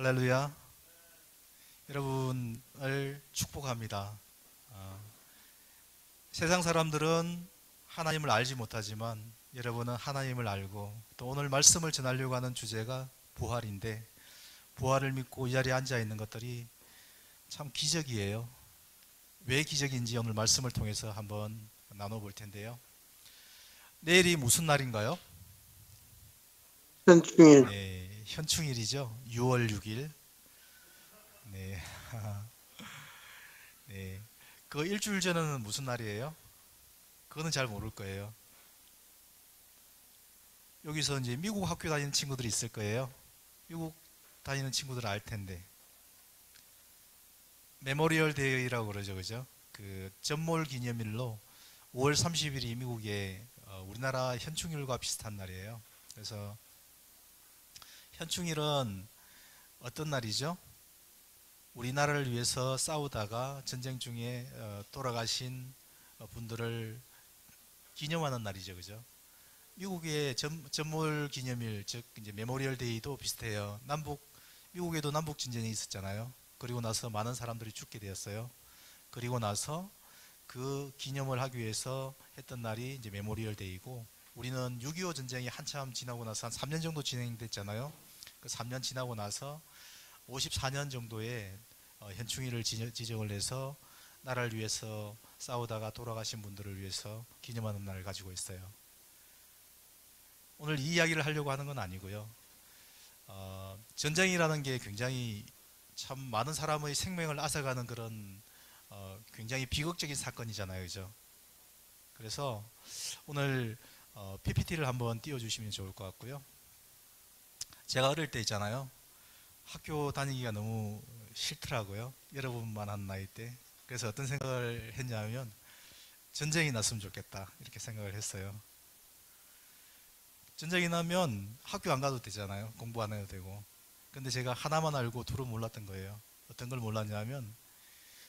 할렐루야. 여러분을 축복합니다. 세상 사람들은 하나님을 알지 못하지만 여러분은 하나님을 알고 또 오늘 말씀을 전하려고 하는 주제가 부활인데, 부활을 믿고 이 자리에 앉아 있는 것들이 참 기적이에요. 왜 기적인지 오늘 말씀을 통해서 한번 나눠볼 텐데요. 내일이 무슨 날인가요? 현충일. 네, 현충일이죠. 6월 6일. 네. 네. 그 일주일 전에는 무슨 날이에요? 그거는 잘 모를 거예요. 여기서 이제 미국 학교 다니는 친구들이 있을 거예요. 미국 다니는 친구들은 알 텐데. 메모리얼 데이라고 그러죠. 그죠? 그 전몰 기념일로 5월 30일이 미국의 우리나라 현충일과 비슷한 날이에요. 그래서 현충일은 어떤 날이죠? 우리나라를 위해서 싸우다가 전쟁 중에 돌아가신 분들을 기념하는 날이죠. 그죠? 미국의 전몰 기념일, 즉 이제 메모리얼 데이도 비슷해요. 미국에도 남북 전쟁이 있었잖아요. 그리고 나서 많은 사람들이 죽게 되었어요. 그리고 나서 그 기념을 하기 위해서 했던 날이 이제 메모리얼 데이고, 우리는 6.25 전쟁이 한참 지나고 나서 한 3년 정도 진행됐잖아요. 그 3년 지나고 나서 54년 정도의 현충일을 지정을 해서 나라를 위해서 싸우다가 돌아가신 분들을 위해서 기념하는 날을 가지고 있어요. 오늘 이 이야기를 하려고 하는 건 아니고요. 전쟁이라는 게 굉장히 참 많은 사람의 생명을 앗아가는 그런 굉장히 비극적인 사건이잖아요. 그죠? 그래서 오늘 PPT를 한번 띄워주시면 좋을 것 같고요. 제가 어릴 때 있잖아요. 학교 다니기가 너무 싫더라고요. 여러분만한 나이 때. 그래서 어떤 생각을 했냐면 전쟁이 났으면 좋겠다 이렇게 생각을 했어요. 전쟁이 나면 학교 안 가도 되잖아요. 공부 안 해도 되고. 근데 제가 하나만 알고 둘은 몰랐던 거예요. 어떤 걸 몰랐냐면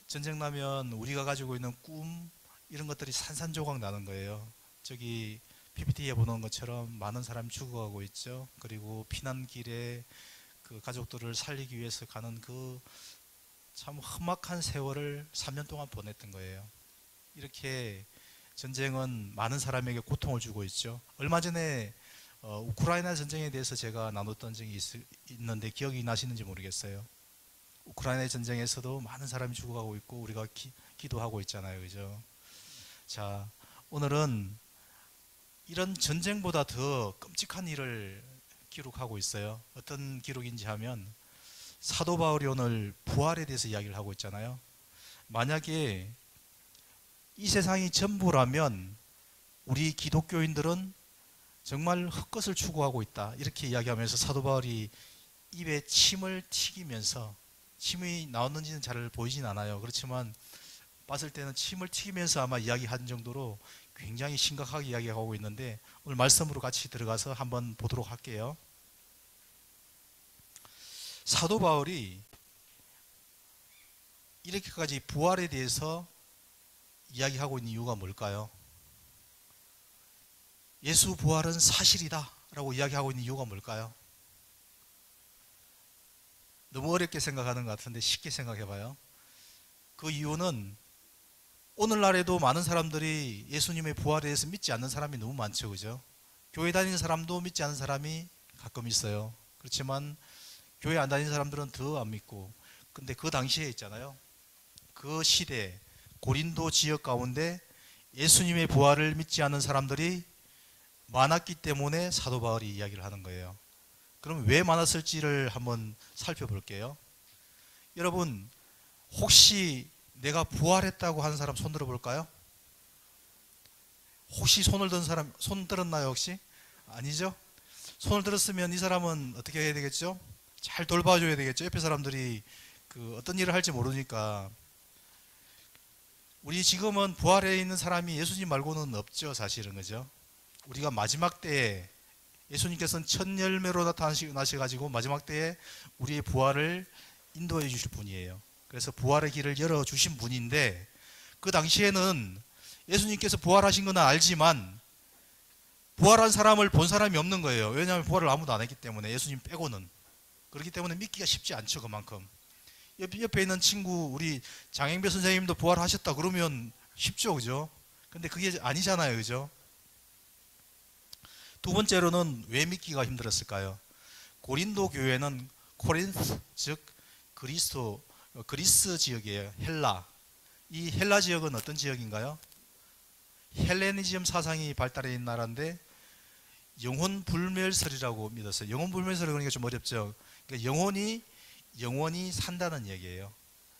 전쟁 나면 우리가 가지고 있는 꿈 이런 것들이 산산조각 나는 거예요. 저기 PPT에 보는 것처럼 많은 사람이 죽어가고 있죠. 그리고 피난길에 그 가족들을 살리기 위해서 가는 그 참 험악한 세월을 3년 동안 보냈던 거예요. 이렇게 전쟁은 많은 사람에게 고통을 주고 있죠. 얼마 전에 우크라이나 전쟁에 대해서 제가 나눴던 적이 있는데 기억이 나시는지 모르겠어요. 우크라이나 전쟁에서도 많은 사람이 죽어가고 있고 우리가 기도하고 있잖아요. 그죠? 자, 오늘은 이런 전쟁보다 더 끔찍한 일을 기록하고 있어요. 어떤 기록인지 하면 사도 바울이 오늘 부활에 대해서 이야기를 하고 있잖아요. 만약에 이 세상이 전부라면 우리 기독교인들은 정말 헛것을 추구하고 있다 이렇게 이야기하면서 사도 바울이 입에 침을 튀기면서, 침이 나왔는지는 잘 보이진 않아요. 그렇지만 봤을 때는 침을 튀기면서 아마 이야기한 정도로 굉장히 심각하게 이야기하고 있는데, 오늘 말씀으로 같이 들어가서 한번 보도록 할게요. 사도 바울이 이렇게까지 부활에 대해서 이야기하고 있는 이유가 뭘까요? 예수 부활은 사실이다 라고 이야기하고 있는 이유가 뭘까요? 너무 어렵게 생각하는 것 같은데 쉽게 생각해 봐요. 그 이유는 오늘날에도 많은 사람들이 예수님의 부활에 대해서 믿지 않는 사람이 너무 많죠. 그죠? 교회 다니는 사람도 믿지 않는 사람이 가끔 있어요. 그렇지만 교회 안 다니는 사람들은 더 안 믿고, 근데 그 당시에 있잖아요. 그 시대 고린도 지역 가운데 예수님의 부활을 믿지 않는 사람들이 많았기 때문에 사도 바울이 이야기를 하는 거예요. 그럼 왜 많았을지를 한번 살펴볼게요. 여러분, 혹시 내가 부활했다고 하는 사람 손 들어볼까요? 혹시 손을 든 사람 손 들었나요? 혹시? 아니죠? 손을 들었으면 이 사람은 어떻게 해야 되겠죠? 잘 돌봐줘야 되겠죠? 옆에 사람들이 그 어떤 일을 할지 모르니까. 우리 지금은 부활해 있는 사람이 예수님 말고는 없죠, 사실은. 그죠? 우리가 마지막 때에 예수님께서는 첫 열매로 나셔가지고 마지막 때에 우리의 부활을 인도해 주실 분이에요. 그래서 부활의 길을 열어주신 분인데, 그 당시에는 예수님께서 부활하신 건 알지만 부활한 사람을 본 사람이 없는 거예요. 왜냐하면 부활을 아무도 안 했기 때문에, 예수님 빼고는. 그렇기 때문에 믿기가 쉽지 않죠. 그만큼 옆에 있는 친구 우리 장행배 선생님도 부활하셨다 그러면 쉽죠, 그죠? 근데 그게 아니잖아요, 그죠? 두 번째로는 왜 믿기가 힘들었을까요? 고린도 교회는 코린스, 즉 그리스 지역이에요. 헬라. 이 헬라 지역은 어떤 지역인가요? 헬레니즘 사상이 발달해 있는 나라인데 영혼 불멸설이라고 믿었어요. 영혼 불멸설 그러니까 좀 어렵죠. 그러니까 영원히 산다는 얘기예요.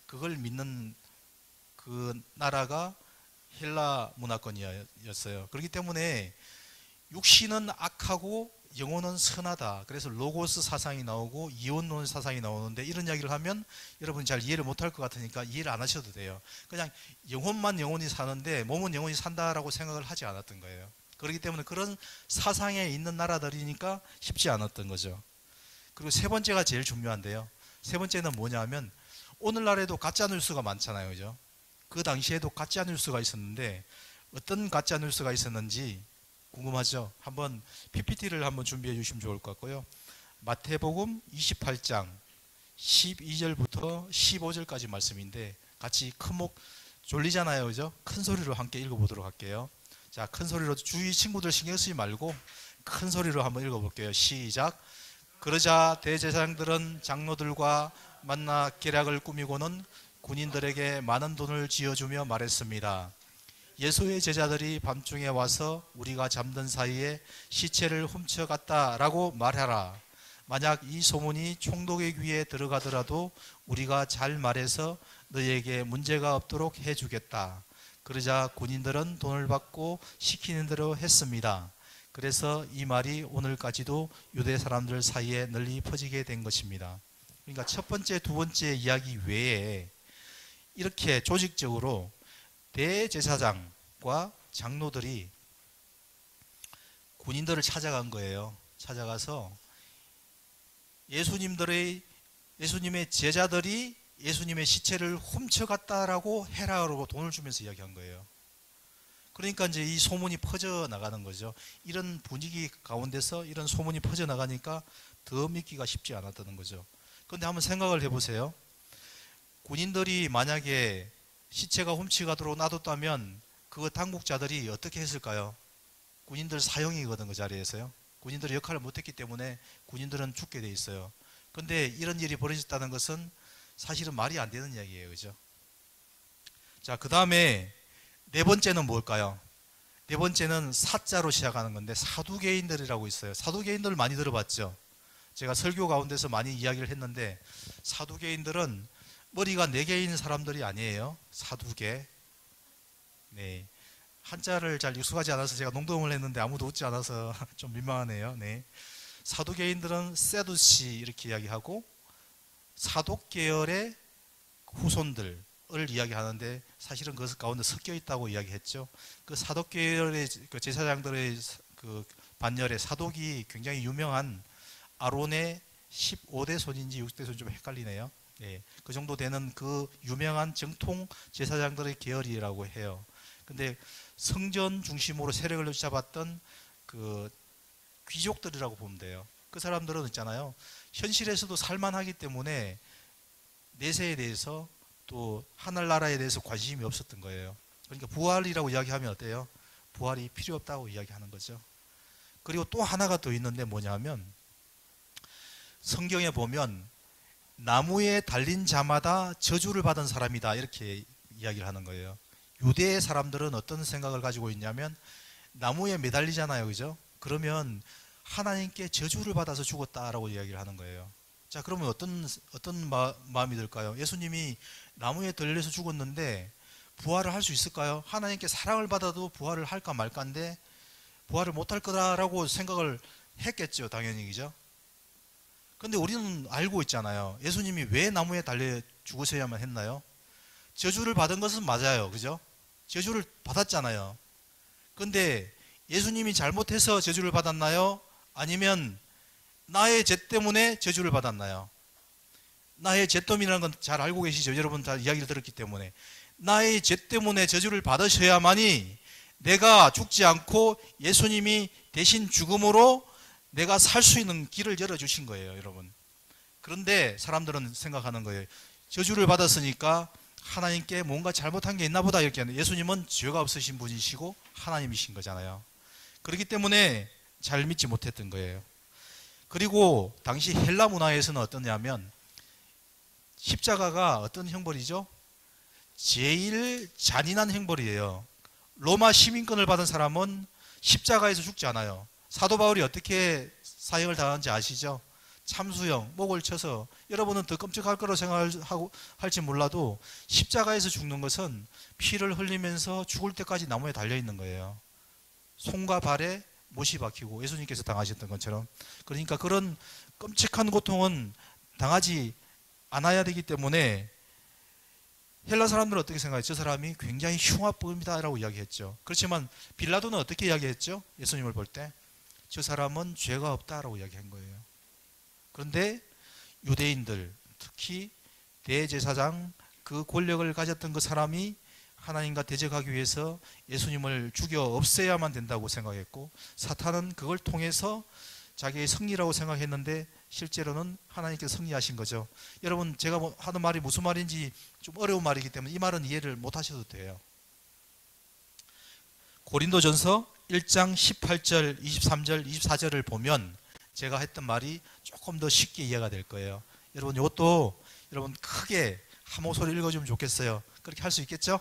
그걸 믿는 그 나라가 헬라 문화권이었어요. 그렇기 때문에 육신은 악하고 영혼은 선하다. 그래서 로고스 사상이 나오고 이혼론 사상이 나오는데 이런 이야기를 하면 여러분 잘 이해를 못할 것 같으니까 이해를 안 하셔도 돼요. 그냥 영혼만 영원히 사는데 몸은 영원히 산다라고 생각을 하지 않았던 거예요. 그렇기 때문에 그런 사상에 있는 나라들이니까 쉽지 않았던 거죠. 그리고 세 번째가 제일 중요한데요. 세 번째는 뭐냐면 오늘날에도 가짜 뉴스가 많잖아요, 그죠? 그 당시에도 가짜 뉴스가 있었는데 어떤 가짜 뉴스가 있었는지 궁금하죠? 한번 PPT를 한번 준비해 주시면 좋을 것 같고요. 마태복음 28장 12절부터 15절까지 말씀인데 같이 큰 목 졸리잖아요, 그죠? 큰 소리로 함께 읽어보도록 할게요. 자, 큰 소리로 주위 친구들 신경 쓰지 말고 큰 소리로 한번 읽어볼게요. 시작. 그러자 대제사장들은 장로들과 만나 계략을 꾸미고는 군인들에게 많은 돈을 쥐어주며 말했습니다. 예수의 제자들이 밤중에 와서 우리가 잠든 사이에 시체를 훔쳐갔다라고 말하라. 만약 이 소문이 총독의 귀에 들어가더라도 우리가 잘 말해서 너희에게 문제가 없도록 해주겠다. 그러자 군인들은 돈을 받고 시키는 대로 했습니다. 그래서 이 말이 오늘까지도 유대 사람들 사이에 널리 퍼지게 된 것입니다. 그러니까 첫 번째, 두 번째 이야기 외에 이렇게 조직적으로 대제사장과 장로들이 군인들을 찾아간 거예요. 찾아가서 예수님의 제자들이 예수님의 시체를 훔쳐갔다라고 해라라고 돈을 주면서 이야기한 거예요. 그러니까 이제 이 소문이 퍼져 나가는 거죠. 이런 분위기 가운데서 이런 소문이 퍼져 나가니까 더 믿기가 쉽지 않았다는 거죠. 그런데 한번 생각을 해보세요. 군인들이 만약에 시체가 훔쳐가도록 놔뒀다면 그 당국자들이 어떻게 했을까요? 군인들 사형이거든, 그 자리에서요. 군인들이 역할을 못했기 때문에 군인들은 죽게 돼 있어요. 그런데 이런 일이 벌어졌다는 것은 사실은 말이 안 되는 이야기예요, 그죠? 자, 그 다음에 네 번째는 뭘까요? 네 번째는 사자로 시작하는 건데 사두개인들이라고 있어요. 사두개인들 많이 들어봤죠? 제가 설교 가운데서 많이 이야기를 했는데 사두개인들은 머리가 4개인 사람들이 아니에요. 사두개. 네. 한자를 잘 익숙하지 않아서 제가 농담을 했는데 아무도 웃지 않아서 좀 민망하네요. 네. 사두개인들은 세두시 이렇게 이야기하고 사독 계열의 후손들을 이야기하는데 사실은 그 가운데 섞여 있다고 이야기했죠. 그 사독 계열의 그 제사장들의 그 반열에 사독이 굉장히 유명한 아론의 15대 손인지 60대 손인지 좀 헷갈리네요. 네, 그 정도 되는 그 유명한 정통 제사장들의 계열이라고 해요. 근데 성전 중심으로 세력을 잡았던 그 귀족들이라고 보면 돼요. 그 사람들은 있잖아요. 현실에서도 살만하기 때문에 내세에 대해서 또 하늘나라에 대해서 관심이 없었던 거예요. 그러니까 부활이라고 이야기하면 어때요? 부활이 필요 없다고 이야기하는 거죠. 그리고 또 하나가 더 있는데 뭐냐면 성경에 보면 나무에 달린 자마다 저주를 받은 사람이다 이렇게 이야기를 하는 거예요. 유대 사람들은 어떤 생각을 가지고 있냐면 나무에 매달리잖아요, 그죠? 그러면 하나님께 저주를 받아서 죽었다라고 이야기를 하는 거예요. 자, 그러면 어떤 마음이 들까요? 예수님이 나무에 달려서 죽었는데 부활을 할 수 있을까요? 하나님께 사랑을 받아도 부활을 할까 말까인데 부활을 못할 거다라고 생각을 했겠죠, 당연히, 그죠? 근데 우리는 알고 있잖아요. 예수님이 왜 나무에 달려 죽으셔야만 했나요? 저주를 받은 것은 맞아요, 그죠? 저주를 받았잖아요. 근데 예수님이 잘못해서 저주를 받았나요? 아니면 나의 죄 때문에 저주를 받았나요? 나의 죄 때문이라는 건 잘 알고 계시죠? 여러분 다 이야기를 들었기 때문에. 나의 죄 때문에 저주를 받으셔야만이 내가 죽지 않고 예수님이 대신 죽음으로 내가 살 수 있는 길을 열어주신 거예요, 여러분. 그런데 사람들은 생각하는 거예요. 저주를 받았으니까 하나님께 뭔가 잘못한 게 있나 보다 이렇게 하는데, 예수님은 죄가 없으신 분이시고 하나님이신 거잖아요. 그렇기 때문에 잘 믿지 못했던 거예요. 그리고 당시 헬라 문화에서는 어떠냐면 십자가가 어떤 형벌이죠? 제일 잔인한 형벌이에요. 로마 시민권을 받은 사람은 십자가에서 죽지 않아요. 사도 바울이 어떻게 사형을 당하는지 아시죠? 참수형, 목을 쳐서. 여러분은 더 끔찍할 거라고 생각할지 몰라도 십자가에서 죽는 것은 피를 흘리면서 죽을 때까지 나무에 달려있는 거예요. 손과 발에 못이 박히고, 예수님께서 당하셨던 것처럼. 그러니까 그런 끔찍한 고통은 당하지 않아야 되기 때문에 헬라 사람들은 어떻게 생각해요? 저 사람이 굉장히 흉악범이다 라고 이야기했죠. 그렇지만 빌라도는 어떻게 이야기했죠? 예수님을 볼 때 저 사람은 죄가 없다라고 이야기한 거예요. 그런데 유대인들, 특히 대제사장, 그 권력을 가졌던 그 사람이 하나님과 대적하기 위해서 예수님을 죽여 없애야만 된다고 생각했고, 사탄은 그걸 통해서 자기의 승리라고 생각했는데 실제로는 하나님께서 승리하신 거죠. 여러분, 제가 하는 말이 무슨 말인지 좀 어려운 말이기 때문에 이 말은 이해를 못 하셔도 돼요. 고린도전서 1장 18절, 23절, 24절을 보면 제가 했던 말이 조금 더 쉽게 이해가 될 거예요. 여러분, 이것도 여러분 크게 한 목소리 읽어주면 좋겠어요. 그렇게 할 수 있겠죠?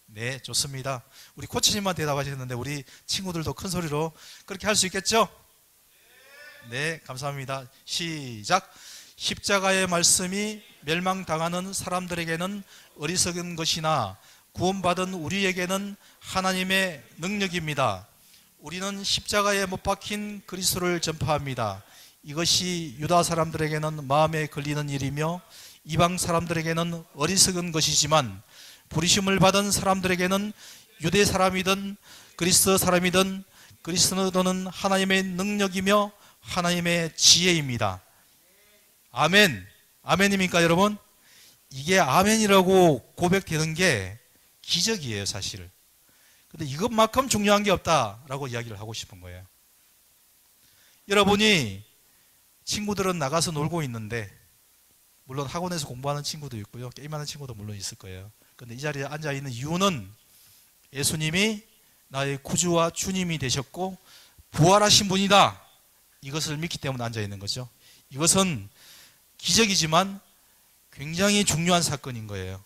네, 좋습니다. 우리 코치님만 대답하셨는데 우리 친구들도 큰 소리로 그렇게 할 수 있겠죠? 네, 감사합니다. 시작. 십자가의 말씀이 멸망당하는 사람들에게는 어리석은 것이나 구원받은 우리에게는 하나님의 능력입니다. 우리는 십자가에 못 박힌 그리스도를 전파합니다. 이것이 유다 사람들에게는 마음에 걸리는 일이며 이방 사람들에게는 어리석은 것이지만 부르심을 받은 사람들에게는 유대 사람이든 그리스도 사람이든 그리스도는 하나님의 능력이며 하나님의 지혜입니다. 아멘. 아멘입니까 여러분? 이게 아멘이라고 고백되는 게 기적이에요 사실. 근데 이것만큼 중요한 게 없다라고 이야기를 하고 싶은 거예요. 여러분이 친구들은 나가서 놀고 있는데, 물론 학원에서 공부하는 친구도 있고요, 게임하는 친구도 물론 있을 거예요. 근데 이 자리에 앉아있는 이유는 예수님이 나의 구주와 주님이 되셨고 부활하신 분이다, 이것을 믿기 때문에 앉아있는 거죠. 이것은 기적이지만 굉장히 중요한 사건인 거예요.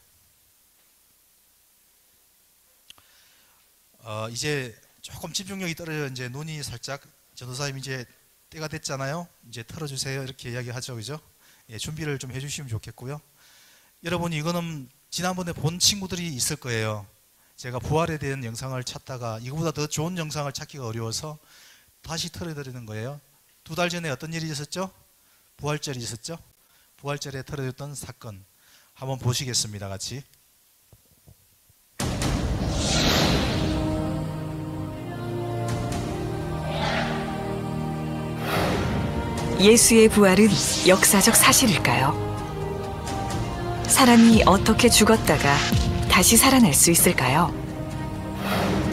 이제 조금 집중력이 떨어져 이제 눈이 살짝, 전도사님 이제 때가 됐잖아요. 이제 털어주세요 이렇게 이야기하죠, 그죠? 예, 준비를 좀 해주시면 좋겠고요. 여러분, 이거는 지난번에 본 친구들이 있을 거예요. 제가 부활에 대한 영상을 찾다가 이거보다 더 좋은 영상을 찾기가 어려워서 다시 털어드리는 거예요. 2달 전에 어떤 일이 있었죠? 부활절이 있었죠? 부활절에 털어졌던 사건 한번 보시겠습니다, 같이. 예수의 부활은 역사적 사실일까요? 사람이 어떻게 죽었다가 다시 살아날 수 있을까요?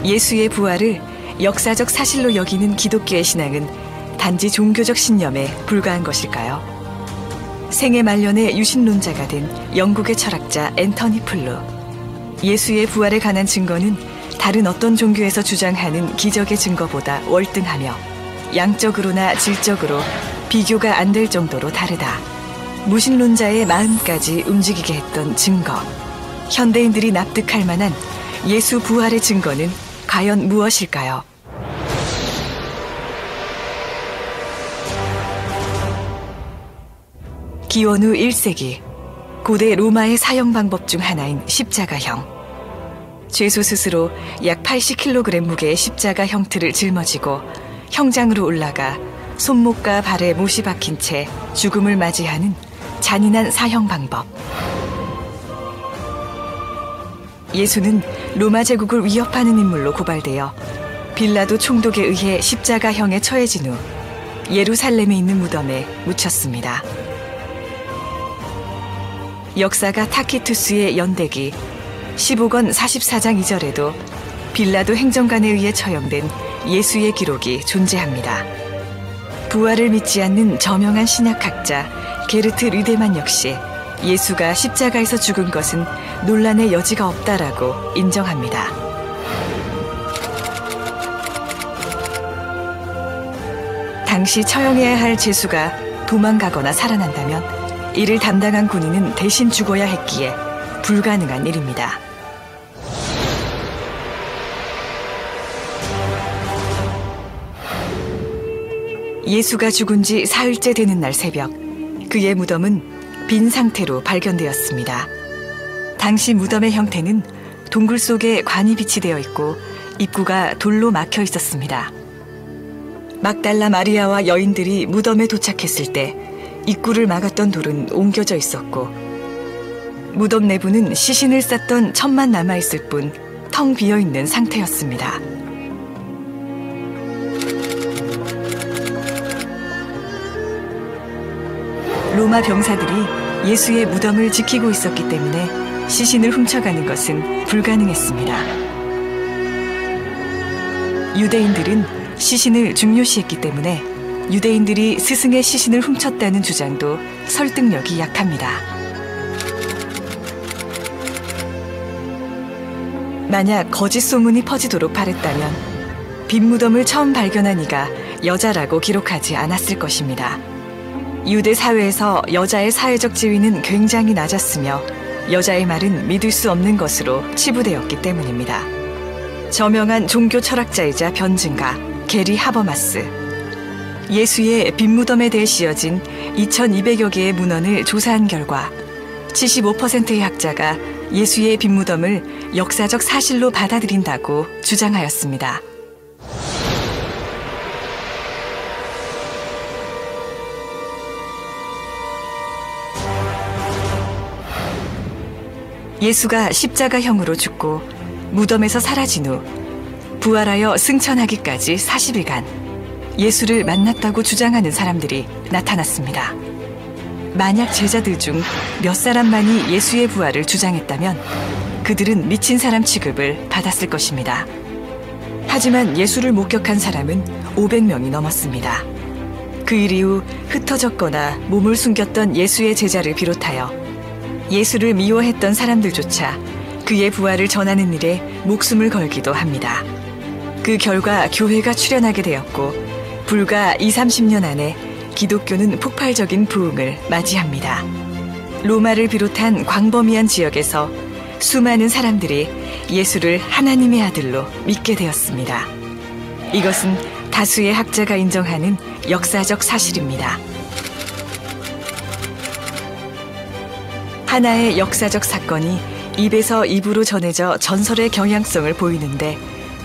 예수의 부활을 역사적 사실로 여기는 기독교의 신앙은 단지 종교적 신념에 불과한 것일까요? 생애 말년에 유신론자가 된 영국의 철학자 앤터니 플루. 예수의 부활에 관한 증거는 다른 어떤 종교에서 주장하는 기적의 증거보다 월등하며 양적으로나 질적으로 비교가 안 될 정도로 다르다. 무신론자의 마음까지 움직이게 했던 증거. 현대인들이 납득할 만한 예수 부활의 증거는 과연 무엇일까요? 기원 후 1세기, 고대 로마의 사형 방법 중 하나인 십자가형. 죄수 스스로 약 80kg 무게의 십자가 형틀을 짊어지고 형장으로 올라가 손목과 발에 못이 박힌 채 죽음을 맞이하는 잔인한 사형 방법. 예수는 로마 제국을 위협하는 인물로 고발되어 빌라도 총독에 의해 십자가형에 처해진 후 예루살렘에 있는 무덤에 묻혔습니다. 역사가 타키투스의 연대기 15권 44장 2절에도 빌라도 행정관에 의해 처형된 예수의 기록이 존재합니다. 부활을 믿지 않는 저명한 신약학자 게르트 르데만 역시 예수가 십자가에서 죽은 것은 논란의 여지가 없다라고 인정합니다. 당시 처형해야 할 제수가 도망가거나 살아난다면 이를 담당한 군인은 대신 죽어야 했기에 불가능한 일입니다. 예수가 죽은 지 사흘째 되는 날 새벽, 그의 무덤은 빈 상태로 발견되었습니다. 당시 무덤의 형태는 동굴 속에 관이 비치되어 있고 입구가 돌로 막혀 있었습니다. 막달라 마리아와 여인들이 무덤에 도착했을 때 입구를 막았던 돌은 옮겨져 있었고 무덤 내부는 시신을 쌌던 천만 남아있을 뿐 텅 비어있는 상태였습니다. 로마 병사들이 예수의 무덤을 지키고 있었기 때문에 시신을 훔쳐가는 것은 불가능했습니다. 유대인들은 시신을 중요시했기 때문에 유대인들이 스승의 시신을 훔쳤다는 주장도 설득력이 약합니다. 만약 거짓 소문이 퍼지도록 바랬다면 빈 무덤을 처음 발견한 이가 여자라고 기록하지 않았을 것입니다. 유대 사회에서 여자의 사회적 지위는 굉장히 낮았으며 여자의 말은 믿을 수 없는 것으로 치부되었기 때문입니다. 저명한 종교 철학자이자 변증가 게리 하버마스, 예수의 빈 무덤에 대해 씌어진 2200여 개의 문헌을 조사한 결과 75%의 학자가 예수의 빈 무덤을 역사적 사실로 받아들인다고 주장하였습니다. 예수가 십자가형으로 죽고 무덤에서 사라진 후 부활하여 승천하기까지 40일간 예수를 만났다고 주장하는 사람들이 나타났습니다. 만약 제자들 중 몇 사람만이 예수의 부활을 주장했다면 그들은 미친 사람 취급을 받았을 것입니다. 하지만 예수를 목격한 사람은 500명이 넘었습니다. 그 일 이후 흩어졌거나 몸을 숨겼던 예수의 제자를 비롯하여 예수를 미워했던 사람들조차 그의 부활을 전하는 일에 목숨을 걸기도 합니다. 그 결과 교회가 출현하게 되었고 불과 20-30년 안에 기독교는 폭발적인 부흥을 맞이합니다. 로마를 비롯한 광범위한 지역에서 수많은 사람들이 예수를 하나님의 아들로 믿게 되었습니다. 이것은 다수의 학자가 인정하는 역사적 사실입니다. 하나의 역사적 사건이 입에서 입으로 전해져 전설의 경향성을 보이는데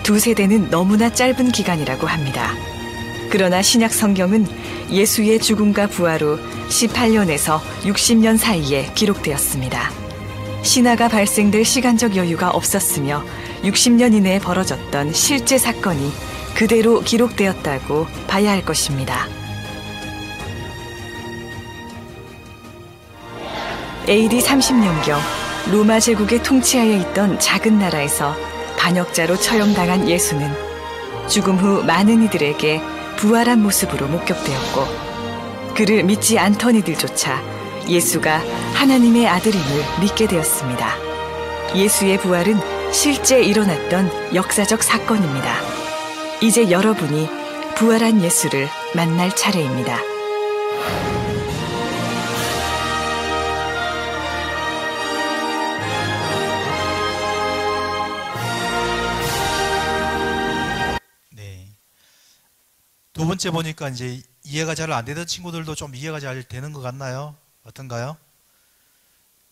두 세대는 너무나 짧은 기간이라고 합니다. 그러나 신약 성경은 예수의 죽음과 부활 후 18년에서 60년 사이에 기록되었습니다. 신화가 발생될 시간적 여유가 없었으며 60년 이내에 벌어졌던 실제 사건이 그대로 기록되었다고 봐야 할 것입니다. AD 30년경 로마 제국의 통치하에 있던 작은 나라에서 반역자로 처형당한 예수는 죽음 후 많은 이들에게 부활한 모습으로 목격되었고 그를 믿지 않던 이들조차 예수가 하나님의 아들임을 믿게 되었습니다. 예수의 부활은 실제 일어났던 역사적 사건입니다. 이제 여러분이 부활한 예수를 만날 차례입니다. 두 번째 보니까 이제 이해가 잘 안 되던 친구들도 좀 이해가 잘 되는 것 같나요? 어떤가요?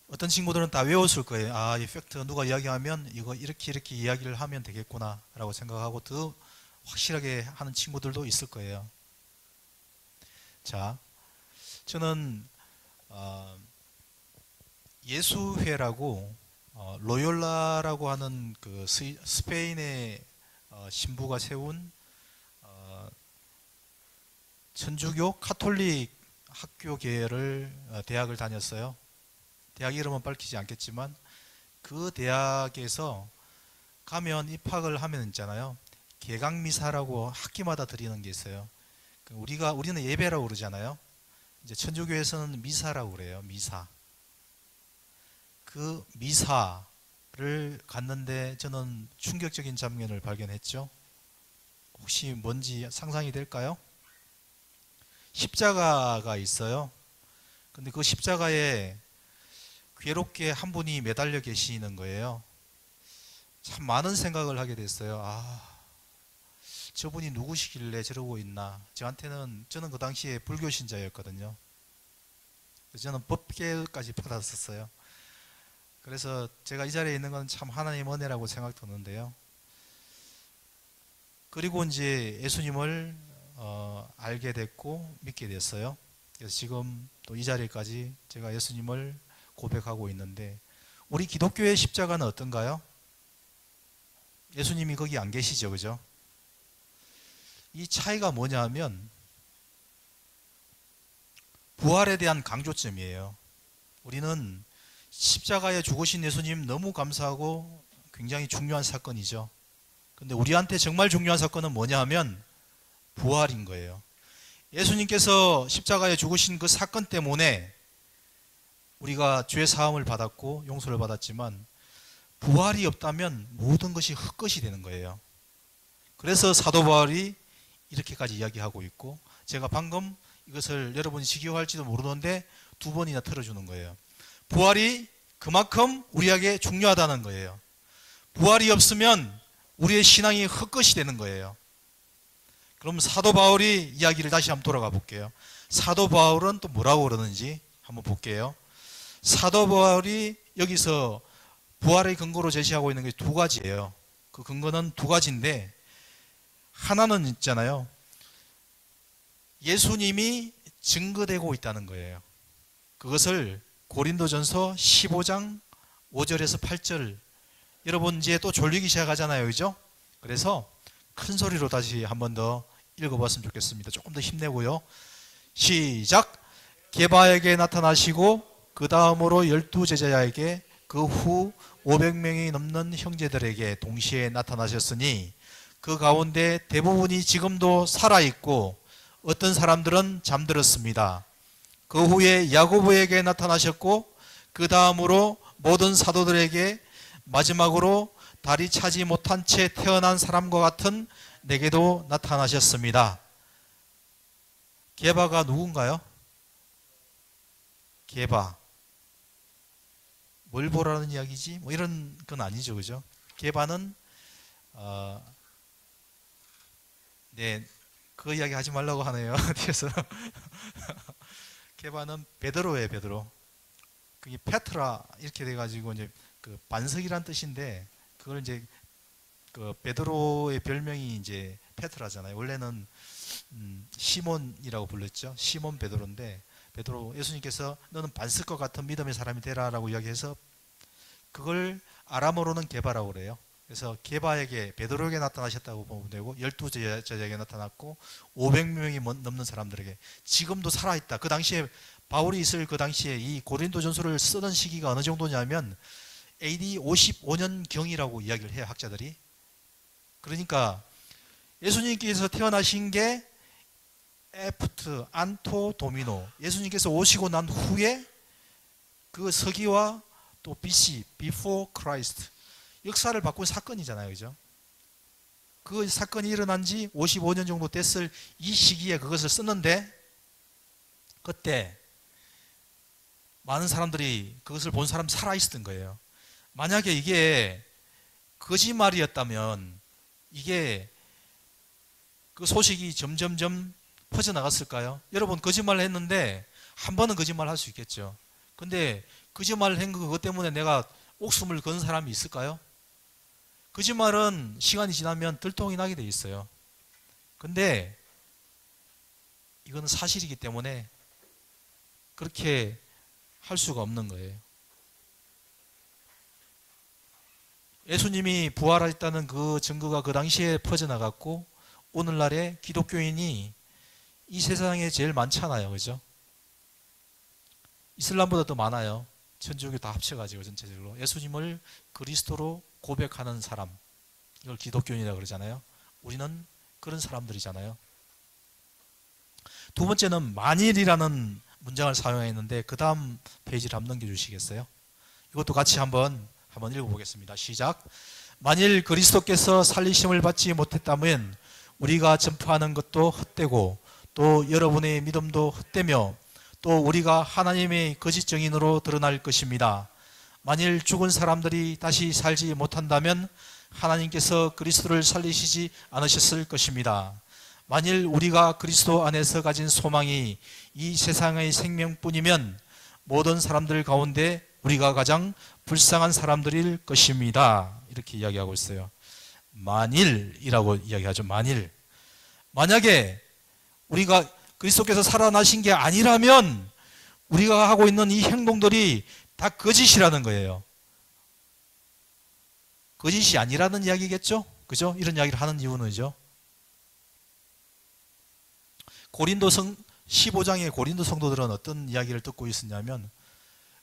어떤 친구들은 다 외웠을 거예요. 아, 이 팩트 누가 이야기하면 이거 이렇게 이야기를 하면 되겠구나 라고 생각하고 더 확실하게 하는 친구들도 있을 거예요. 자, 저는 예수회라고 로욜라라고 하는 그 스페인의 신부가 세운 천주교 카톨릭 학교계를 대학을 다녔어요. 대학 이름은 밝히지 않겠지만 그 대학에서 가면 입학을 하면 있잖아요. 개강미사라고 학기마다 드리는 게 있어요. 우리는 예배라고 그러잖아요. 이제 천주교에서는 미사라고 그래요. 미사. 그 미사를 갔는데 저는 충격적인 장면을 발견했죠. 혹시 뭔지 상상이 될까요? 십자가가 있어요. 근데 그 십자가에 괴롭게 한 분이 매달려 계시는 거예요. 참 많은 생각을 하게 됐어요. 저분이 누구시길래 저러고 있나. 저는 그 당시에 불교 신자였거든요. 저는 법계까지 받았었어요. 그래서 제가 이 자리에 있는 건 참 하나님 은혜라고 생각드는데요. 그리고 이제 예수님을 알게 됐고 믿게 됐어요. 그래서 지금 또 이 자리까지 제가 예수님을 고백하고 있는데, 우리 기독교의 십자가는 어떤가요? 예수님이 거기 안 계시죠, 그죠? 이 차이가 뭐냐 하면 부활에 대한 강조점이에요. 우리는 십자가에 죽으신 예수님 너무 감사하고 굉장히 중요한 사건이죠. 근데 우리한테 정말 중요한 사건은 뭐냐 하면 부활인 거예요. 예수님께서 십자가에 죽으신 그 사건 때문에 우리가 죄 사함을 받았고 용서를 받았지만, 부활이 없다면 모든 것이 헛것이 되는 거예요. 그래서 사도 바울이 이렇게까지 이야기하고 있고, 제가 방금 이것을 여러분이 지겨워할지도 모르는데 2번이나 틀어주는 거예요. 부활이 그만큼 우리에게 중요하다는 거예요. 부활이 없으면 우리의 신앙이 헛것이 되는 거예요. 그럼 사도 바울이 이야기를 다시 한번 돌아가 볼게요. 사도 바울은 또 뭐라고 그러는지 한번 볼게요. 사도 바울이 여기서 부활의 근거로 제시하고 있는 게 2가지예요. 그 근거는 2가지인데, 하나는 있잖아요. 예수님이 증거되고 있다는 거예요. 그것을 고린도전서 15장 5절에서 8절, 여러분 이제 또 졸리기 시작하잖아요, 그죠? 그래서 큰 소리로 다시 한 번 더 읽어봤으면 좋겠습니다. 조금 더 힘내고요. 시작! 게바에게 나타나시고 그 다음으로 12제자에게 그 후 500명이 넘는 형제들에게 동시에 나타나셨으니 그 가운데 대부분이 지금도 살아있고 어떤 사람들은 잠들었습니다. 그 후에 야고보에게 나타나셨고 그 다음으로 모든 사도들에게, 마지막으로 다리 차지 못한 채 태어난 사람과 같은 내게도 나타나셨습니다. 게바가 누군가요? 게바. 뭘 보라는 이야기지? 뭐 이런 건 아니죠, 그죠? 게바는 그 이야기 하지 말라고 하네요. 뒤에서. 게바는 베드로예요, 베드로. 그게 페트라 이렇게 돼가지고 이제 그 반석이란 뜻인데, 그걸 이제 그 베드로의 별명이 이제 페트라잖아요. 원래는 시몬이라고 불렀죠. 시몬 베드로인데, 베드로, 예수님께서 너는 반석과 같은 믿음의 사람이 되라라고 이야기해서 그걸 아람어로는 게바라고 그래요. 그래서 게바에게, 베드로에게 나타나셨다고 보면 되고, 12제자에게 나타났고 500명이 넘는 사람들에게, 지금도 살아있다. 그 당시에 바울이 있을 그 당시에 이 고린도전서를 쓰던 시기가 어느 정도냐면 AD 55년경이라고 이야기를 해요, 학자들이. 그러니까 예수님께서 태어나신 게 에프트 안토 도미노, 예수님께서 오시고 난 후에 그 서기와 또 BC, Before Christ, 역사를 바꾼 사건이잖아요, 그죠? 그 사건이 일어난 지 55년 정도 됐을 이 시기에 그것을 썼는데, 그때 많은 사람들이 그것을 본 사람 살아있었던 거예요. 만약에 이게 거짓말이었다면 이게 그 소식이 점점점 퍼져나갔을까요? 여러분, 거짓말을 했는데 한 번은 거짓말 할 수 있겠죠. 근데 거짓말을 한 그것 때문에 내가 목숨을 건 사람이 있을까요? 거짓말은 시간이 지나면 들통이 나게 돼 있어요. 근데 이거는 사실이기 때문에 그렇게 할 수가 없는 거예요. 예수님이 부활했다는 그 증거가 그 당시에 퍼져나갔고, 오늘날에 기독교인이 이 세상에 제일 많잖아요, 그죠? 이슬람보다 더 많아요. 천주교 다 합쳐가지고 전체적으로 예수님을 그리스도로 고백하는 사람, 이걸 기독교인이라고 그러잖아요. 우리는 그런 사람들이잖아요. 2번째는 만일이라는 문장을 사용했는데 그 다음 페이지를 한번 넘겨주시겠어요? 이것도 같이 한번 읽어보겠습니다. 시작. 만일 그리스도께서 살리심을 받지 못했다면 우리가 전파하는 것도 헛되고 또 여러분의 믿음도 헛되며 또 우리가 하나님의 거짓 증인으로 드러날 것입니다. 만일 죽은 사람들이 다시 살지 못한다면 하나님께서 그리스도를 살리시지 않으셨을 것입니다. 만일 우리가 그리스도 안에서 가진 소망이 이 세상의 생명뿐이면 모든 사람들 가운데 우리가 가장 불쌍한 사람들일 것입니다. 이렇게 이야기하고 있어요. 만일이라고 이야기하죠. 만약에 우리가 그리스도께서 살아나신 게 아니라면 우리가 하고 있는 이 행동들이 다 거짓이라는 거예요. 거짓이 아니라는 이야기겠죠? 그죠? 이런 이야기를 하는 이유는요. 고린도성 15장의 고린도 성도들은 어떤 이야기를 듣고 있었냐면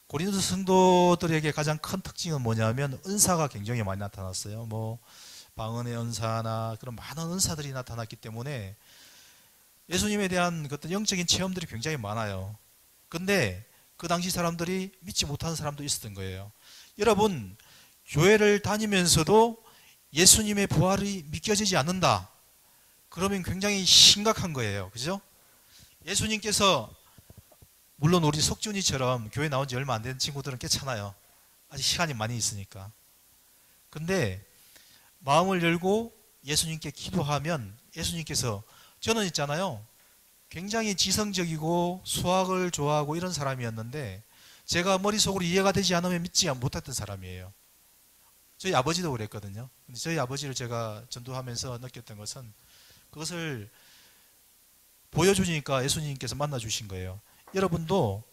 고린도 성도들에게 가장 큰 특징은 뭐냐면 은사가 굉장히 많이 나타났어요. 뭐 방언의 은사나 그런 많은 은사들이 나타났기 때문에 예수님에 대한 어떤 영적인 체험들이 굉장히 많아요. 근데 그 당시 사람들이 믿지 못하는 사람도 있었던 거예요. 여러분, 교회를 다니면서도 예수님의 부활이 믿겨지지 않는다. 그러면 굉장히 심각한 거예요. 그죠? 예수님께서 물론 우리 석준이처럼 교회 나온 지 얼마 안 된 친구들은 괜찮아요. 아직 시간이 많이 있으니까. 근데 마음을 열고 예수님께 기도하면 예수님께서 저는 있잖아요. 굉장히 지성적이고 수학을 좋아하고 이런 사람이었는데 제가 머릿속으로 이해가 되지 않으면 믿지 못했던 사람이에요. 저희 아버지도 그랬거든요. 근데 저희 아버지를 제가 전도하면서 느꼈던 것은 그것을 보여주니까 예수님께서 만나주신 거예요. 여러분도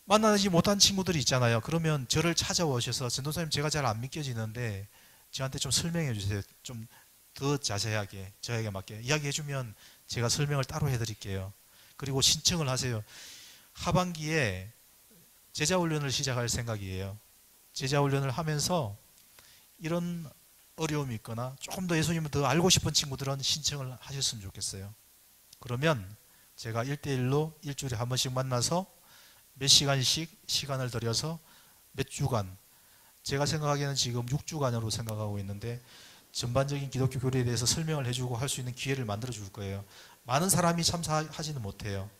만나지 못한 친구들이 있잖아요. 그러면 저를 찾아오셔서 전도사님 제가 잘 안 믿겨지는데 저한테 좀 설명해 주세요. 좀 더 자세하게 저에게 맞게 이야기해 주면 제가 설명을 따로 해드릴게요. 그리고 신청을 하세요. 하반기에 제자훈련을 시작할 생각이에요. 제자훈련을 하면서 이런 어려움이 있거나 조금 더 예수님을 더 알고 싶은 친구들은 신청을 하셨으면 좋겠어요. 그러면 제가 1대1로 일주일에 한 번씩 만나서 몇 시간씩 시간을 들여서 몇 주간, 제가 생각하기에는 지금 6주간으로 생각하고 있는데 전반적인 기독교 교리에 대해서 설명을 해주고 할 수 있는 기회를 만들어 줄 거예요. 많은 사람이 참석하지는 못해요.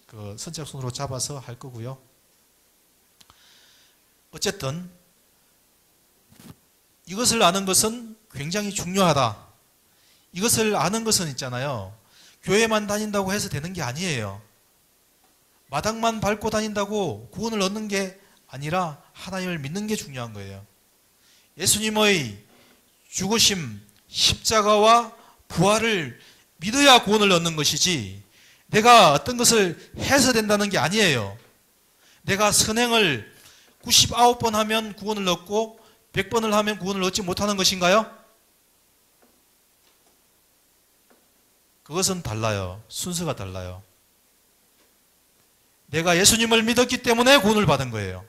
그 선착순으로 잡아서 할 거고요. 어쨌든 이것을 아는 것은 굉장히 중요하다. 이것을 아는 것은 있잖아요. 교회만 다닌다고 해서 되는 게 아니에요. 마당만 밟고 다닌다고 구원을 얻는 게 아니라 하나님을 믿는 게 중요한 거예요. 예수님의 죽으심, 십자가와 부활을 믿어야 구원을 얻는 것이지 내가 어떤 것을 해서 된다는 게 아니에요. 내가 선행을 99번 하면 구원을 얻고 100번을 하면 구원을 얻지 못하는 것인가요? 그것은 달라요. 순서가 달라요. 내가 예수님을 믿었기 때문에 구원을 받은 거예요.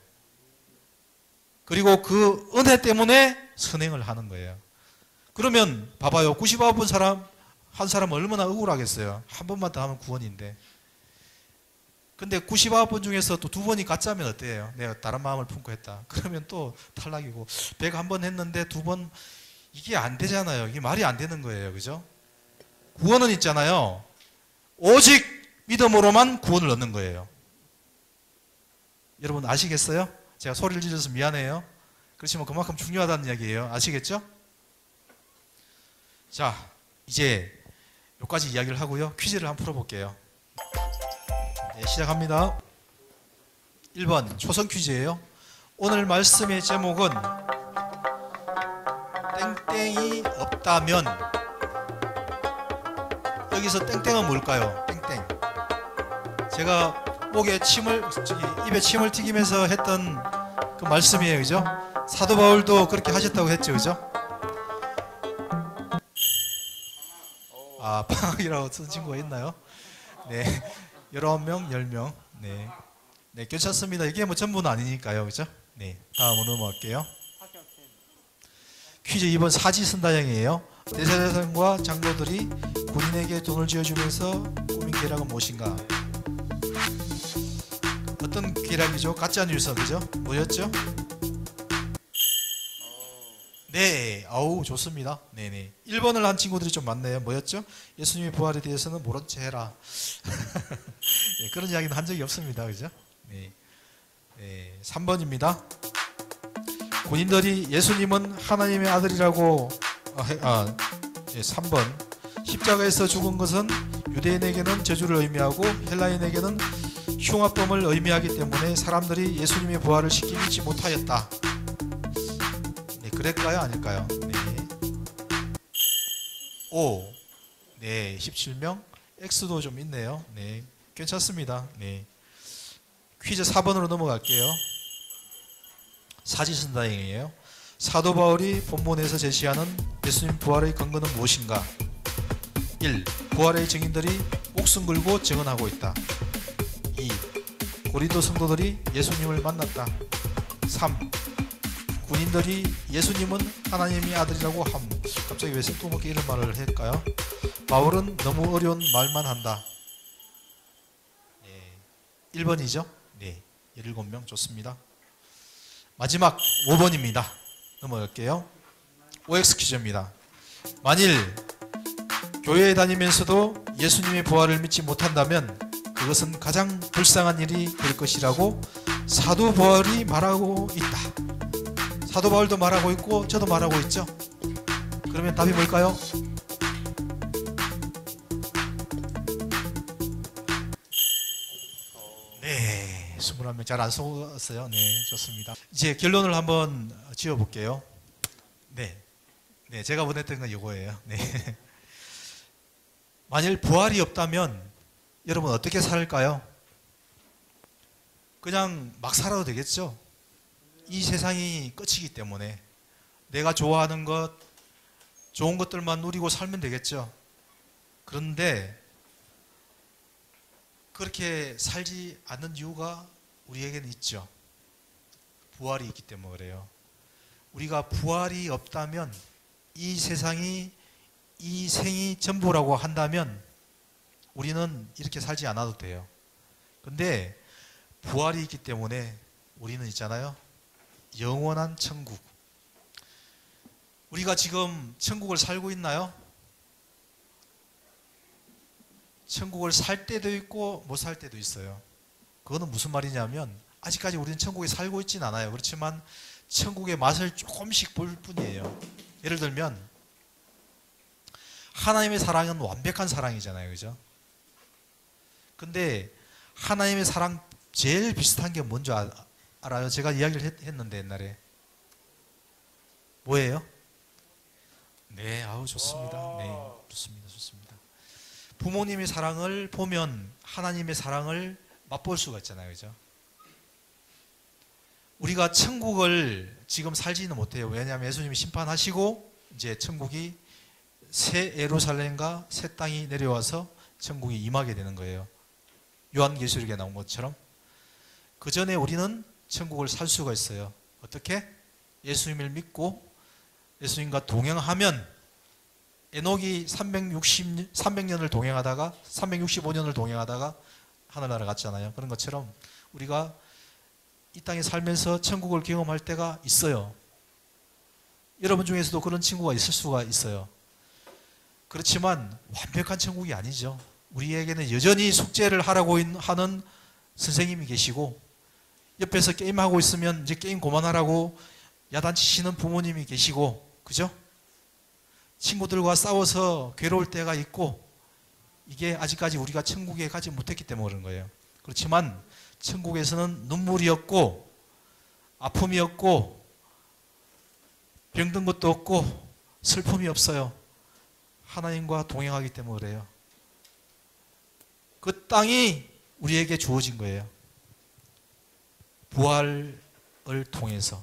그리고 그 은혜 때문에 선행을 하는 거예요. 그러면 봐봐요. 99번 한 사람은 얼마나 억울하겠어요. 한 번만 더 하면 구원인데. 근데 99번 중에서 또 2번이 가짜면 어때요? 내가 다른 마음을 품고 했다. 그러면 또 탈락이고 101번 했는데 2번 이게 안 되잖아요. 이게 말이 안 되는 거예요. 그죠? 구원은 있잖아요. 오직 믿음으로만 구원을 얻는 거예요. 여러분 아시겠어요? 제가 소리를 질러서 미안해요. 그렇지만 그만큼 중요하다는 이야기예요. 아시겠죠? 자, 이제 여기까지 이야기를 하고요. 퀴즈를 한번 풀어볼게요. 네, 시작합니다. 1번 초성 퀴즈예요. 오늘 말씀의 제목은 땡땡이 없다면. 여기서 땡땡은 뭘까요? 땡땡. 제가 입에 침을 튀기면서 했던 그 말씀이에요. 그죠? 사도 바울도 그렇게 하셨다고 했죠. 그죠? 아, 방학이라고 쓴 친구가 있나요? 네. 19명, 10명. 네. 네, 괜찮습니다. 이게 뭐 전부는 아니니까요. 그죠? 네. 다음으로 넘어갈게요. 퀴즈 2번 사지선다형이에요. 대제사장과 장로들이 군인에게 돈을 쥐어주면서 꾸민 계략은 무엇인가? 어떤 계략이죠? 가짜 뉴스, 그죠? 뭐였죠? 네, 아우 좋습니다. 네네. 1번을 한 친구들이 좀 많네요. 뭐였죠? 예수님의 부활에 대해서는 모른 채 해라. 네, 그런 이야기는 한 적이 없습니다. 그죠? 네. 네, 3번입니다. 군인들이 예수님은 하나님의 아들이라고 예, 3번. 십자가에서 죽은 것은 유대인에게는 저주를 의미하고 헬라인에게는 흉악범을 의미하기 때문에 사람들이 예수님의 부활을 쉽게 믿지 못하였다. 네, 그럴까요? 아닐까요? 네. 5. 네, 17명. X도 좀 있네요. 네, 괜찮습니다. 네. 퀴즈 4번으로 넘어갈게요. 사지선다행이에요. 사도 바울이 본문에서 제시하는 예수님 부활의 근거는 무엇인가? 1. 부활의 증인들이 목숨 걸고 증언하고 있다. 2. 고린도 성도들이 예수님을 만났다. 3. 군인들이 예수님은 하나님의 아들이라고 함. 갑자기 왜 생뚱맞게 이런 말을 할까요? 바울은 너무 어려운 말만 한다. 네. 1번이죠? 네. 17명 좋습니다. 마지막 5번입니다. 넘어갈게요. OX 퀴즈입니다. 만일 교회에 다니면서도 예수님의 부활을 믿지 못한다면 그것은 가장 불쌍한 일이 될 것이라고 사도 바울이 말하고 있다. 사도 바울도 말하고 있고 저도 말하고 있죠. 그러면 답이 뭘까요? 네, 21명 잘 안 속았어요. 네, 좋습니다. 이제 결론을 한번 지어볼게요. 네, 네, 제가 원했던 건 이거예요. 네. 만일 부활이 없다면 여러분 어떻게 살까요? 그냥 막 살아도 되겠죠? 이 세상이 끝이기 때문에 내가 좋아하는 것, 좋은 것들만 누리고 살면 되겠죠? 그런데 그렇게 살지 않는 이유가 우리에게는 있죠. 부활이 있기 때문에 그래요. 우리가 부활이 없다면 이 세상이 이 생이 전부라고 한다면 우리는 이렇게 살지 않아도 돼요. 근데 부활이 있기 때문에 우리는 있잖아요. 영원한 천국. 우리가 지금 천국을 살고 있나요? 천국을 살 때도 있고 못 살 때도 있어요. 그거는 무슨 말이냐면 아직까지 우리는 천국에 살고 있진 않아요. 그렇지만 천국의 맛을 조금씩 볼 뿐이에요. 예를 들면 하나님의 사랑은 완벽한 사랑이잖아요. 그죠? 근데 하나님의 사랑 제일 비슷한 게 뭔지 알아요? 제가 이야기를 했는데 옛날에. 뭐예요? 네, 아우 좋습니다. 네, 좋습니다. 좋습니다. 부모님의 사랑을 보면 하나님의 사랑을 맛볼 수가 있잖아요. 그죠? 우리가 천국을 지금 살지는 못해요. 왜냐하면 예수님이 심판하시고 이제 천국이 새 예루살렘과 새 땅이 내려와서 천국이 임하게 되는 거예요. 요한계시록에 나온 것처럼. 그 전에 우리는 천국을 살 수가 있어요. 어떻게? 예수님을 믿고 예수님과 동행하면 에녹이 300년을 동행하다가 365년을 동행하다가 하늘나라 갔잖아요. 그런 것처럼 우리가 이 땅에 살면서 천국을 경험할 때가 있어요. 여러분 중에서도 그런 친구가 있을 수가 있어요. 그렇지만 완벽한 천국이 아니죠. 우리에게는 여전히 숙제를 하라고 하는 선생님이 계시고 옆에서 게임하고 있으면 이제 게임 그만하라고 야단치시는 부모님이 계시고, 그죠? 친구들과 싸워서 괴로울 때가 있고, 이게 아직까지 우리가 천국에 가지 못했기 때문에 그런 거예요. 그렇지만 천국에서는 눈물이 없고 아픔이 없고 병든 것도 없고 슬픔이 없어요. 하나님과 동행하기 때문에 그래요. 그 땅이 우리에게 주어진 거예요. 부활을 통해서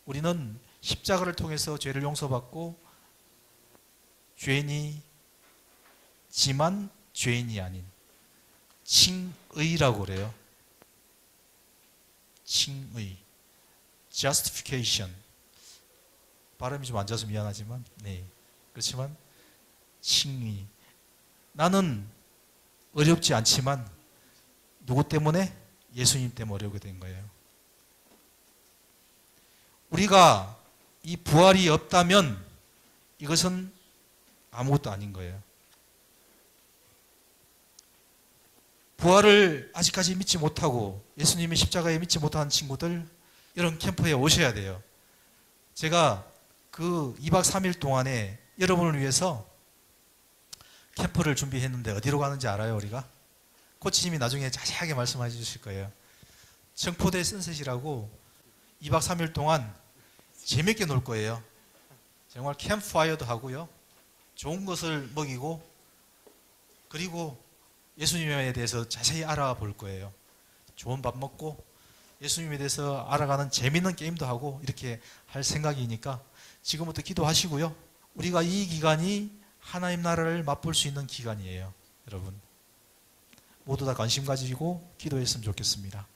우리는 십자가를 통해서 죄를 용서받고 죄인이지만 죄인이 아닌 칭의라고 그래요. 칭의, justification. 발음이 좀 안 좋아서 미안하지만, 네, 그렇지만 칭의. 나는 어렵지 않지만 누구 때문에? 예수님 때문에 어려우게 된 거예요. 우리가 이 부활이 없다면 이것은 아무것도 아닌 거예요. 부활을 아직까지 믿지 못하고 예수님의 십자가에 믿지 못한 친구들, 이런 캠프에 오셔야 돼요. 제가 그 2박 3일 동안에 여러분을 위해서 캠프를 준비했는데 어디로 가는지 알아요, 우리가? 코치님이 나중에 자세하게 말씀해 주실 거예요. 청포대 선셋이라고 2박 3일 동안 재밌게 놀 거예요. 정말 캠프파이어도 하고요. 좋은 것을 먹이고, 그리고 예수님에 대해서 자세히 알아볼 거예요. 좋은 밥 먹고 예수님에 대해서 알아가는 재밌는 게임도 하고 이렇게 할 생각이니까 지금부터 기도하시고요. 우리가 이 기간이 하나님 나라를 맛볼 수 있는 기간이에요. 여러분 모두 다 관심 가지고 기도했으면 좋겠습니다.